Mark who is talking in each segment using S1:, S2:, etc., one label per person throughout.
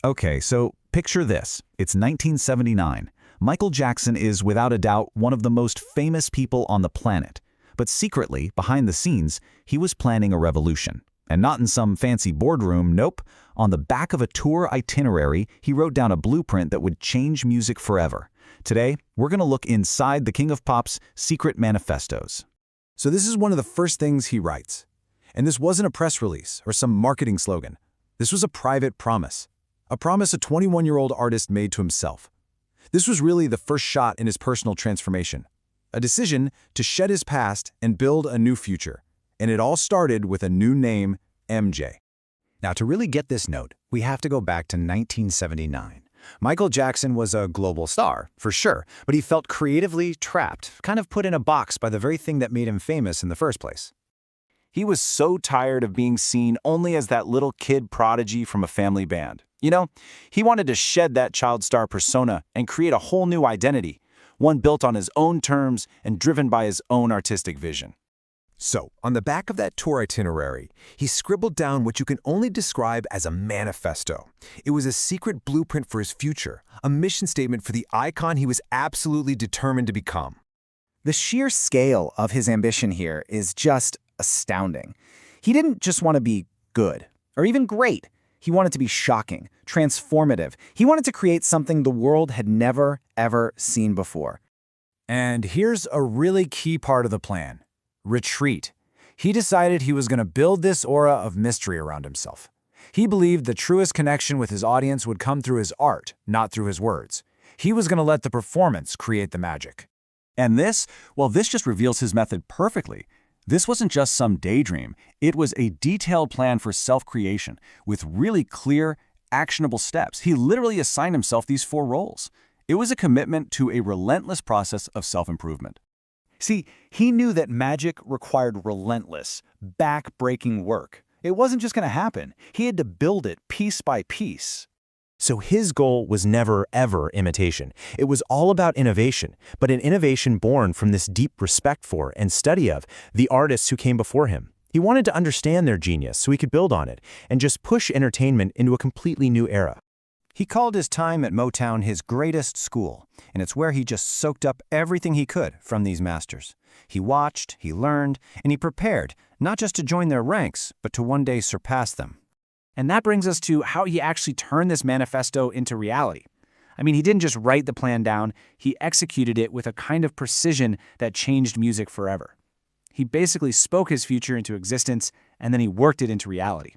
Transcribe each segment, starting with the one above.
S1: Okay, so picture this. It's 1979. Michael Jackson is without a doubt one of the most famous people on the planet. But secretly, behind the scenes, he was planning a revolution. And not in some fancy boardroom, nope. On the back of a tour itinerary, he wrote down a blueprint that would change music forever. Today, we're going to look inside the King of Pop's secret manifestos.
S2: So this is one of the first things he writes. And this wasn't a press release or some marketing slogan. This was a private promise. A promise a 21-year-old artist made to himself. This was really the first shot in his personal transformation. A decision to shed his past and build a new future. And it all started with a new name, MJ.
S3: Now, to really get this note, we have to go back to 1979. Michael Jackson was a global star, for sure, but he felt creatively trapped, kind of put in a box by the very thing that made him famous in the first place.
S1: He was so tired of being seen only as that little kid prodigy from a family band. You know, he wanted to shed that child star persona and create a whole new identity, one built on his own terms and driven by his own artistic vision.
S2: So, on the back of that tour itinerary, he scribbled down what you can only describe as a manifesto. It was a secret blueprint for his future, a mission statement for the icon he was absolutely determined to become.
S4: The sheer scale of his ambition here is just astounding. He didn't just want to be good, or even great. He wanted to be shocking, transformative. He wanted to create something the world had never, ever seen before.
S2: And here's a really key part of the plan. Retreat. He decided he was going to build this aura of mystery around himself. He believed the truest connection with his audience would come through his art, not through his words. He was going to let the performance create the magic.
S1: And this, well, this just reveals his method perfectly. This wasn't just some daydream. It was a detailed plan for self-creation with really clear, actionable steps. He literally assigned himself these 4 roles. It was a commitment to a relentless process of self-improvement.
S4: See, he knew that magic required relentless, back-breaking work. It wasn't just going to happen. He had to build it piece by piece.
S3: So his goal was never, ever imitation. It was all about innovation, but an innovation born from this deep respect for and study of the artists who came before him. He wanted to understand their genius so he could build on it and just push entertainment into a completely new era.
S4: He called his time at Motown his greatest school, and it's where he just soaked up everything he could from these masters. He watched, he learned, and he prepared, not just to join their ranks, but to one day surpass them. And that brings us to how he actually turned this manifesto into reality. I mean, he didn't just write the plan down, he executed it with a kind of precision that changed music forever. He basically spoke his future into existence, and then he worked it into reality.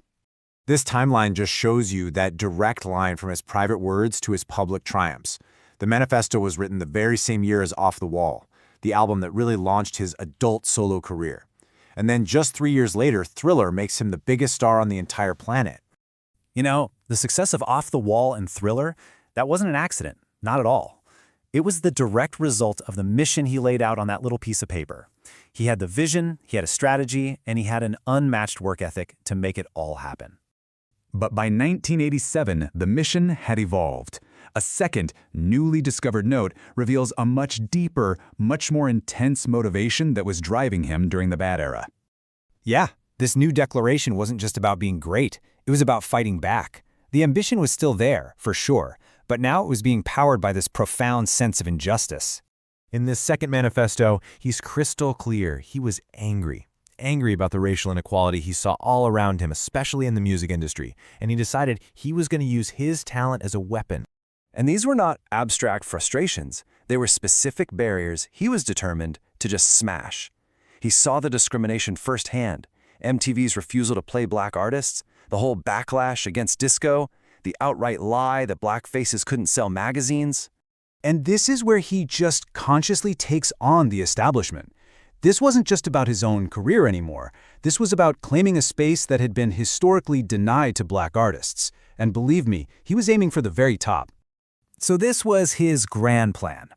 S2: This timeline just shows you that direct line from his private words to his public triumphs. The manifesto was written the very same year as Off the Wall, the album that really launched his adult solo career. And then just 3 years later, Thriller makes him the biggest star on the entire planet.
S4: You know, the success of Off the Wall and Thriller, that wasn't an accident, not at all. It was the direct result of the mission he laid out on that little piece of paper. He had the vision, he had a strategy, and he had an unmatched work ethic to make it all happen.
S5: But by 1987, the mission had evolved. A second, newly discovered note reveals a much deeper, much more intense motivation that was driving him during the bad era.
S3: Yeah, this new declaration wasn't just about being great. It was about fighting back. The ambition was still there, for sure, but now it was being powered by this profound sense of injustice. In this second manifesto, he's crystal clear. He was angry about the racial inequality he saw all around him, especially in the music industry, and he decided he was going to use his talent as a weapon.
S6: And these were not abstract frustrations. They were specific barriers he was determined to just smash. He saw the discrimination firsthand. MTV's refusal to play black artists, the whole backlash against disco, the outright lie that black faces couldn't sell magazines.
S2: And this is where he just consciously takes on the establishment. This wasn't just about his own career anymore. This was about claiming a space that had been historically denied to black artists. And believe me, he was aiming for the very top.
S4: So this was his grand plan.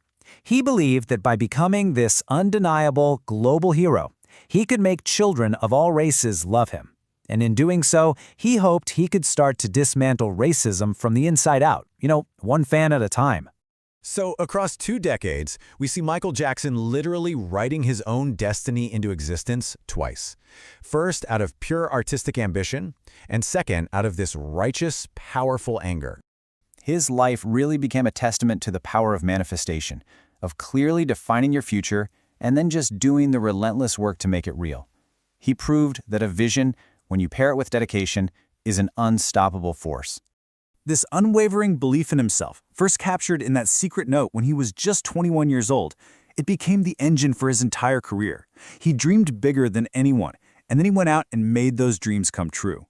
S4: He believed that by becoming this undeniable global hero, he could make children of all races love him. And in doing so, he hoped he could start to dismantle racism from the inside out, one fan at a time.
S2: So across 2 decades, we see Michael Jackson literally writing his own destiny into existence twice. First, out of pure artistic ambition, and second, out of this righteous, powerful anger.
S4: His life really became a testament to the power of manifestation, of clearly defining your future and then just doing the relentless work to make it real. He proved that a vision, when you pair it with dedication, is an unstoppable force.
S2: This unwavering belief in himself, first captured in that secret note when he was just 21 years old, it became the engine for his entire career. He dreamed bigger than anyone, and then he went out and made those dreams come true.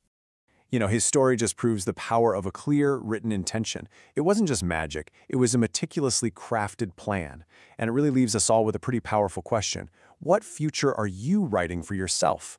S6: You know, his story just proves the power of a clear, written intention. It wasn't just magic, it was a meticulously crafted plan. And it really leaves us all with a pretty powerful question. What future are you writing for yourself?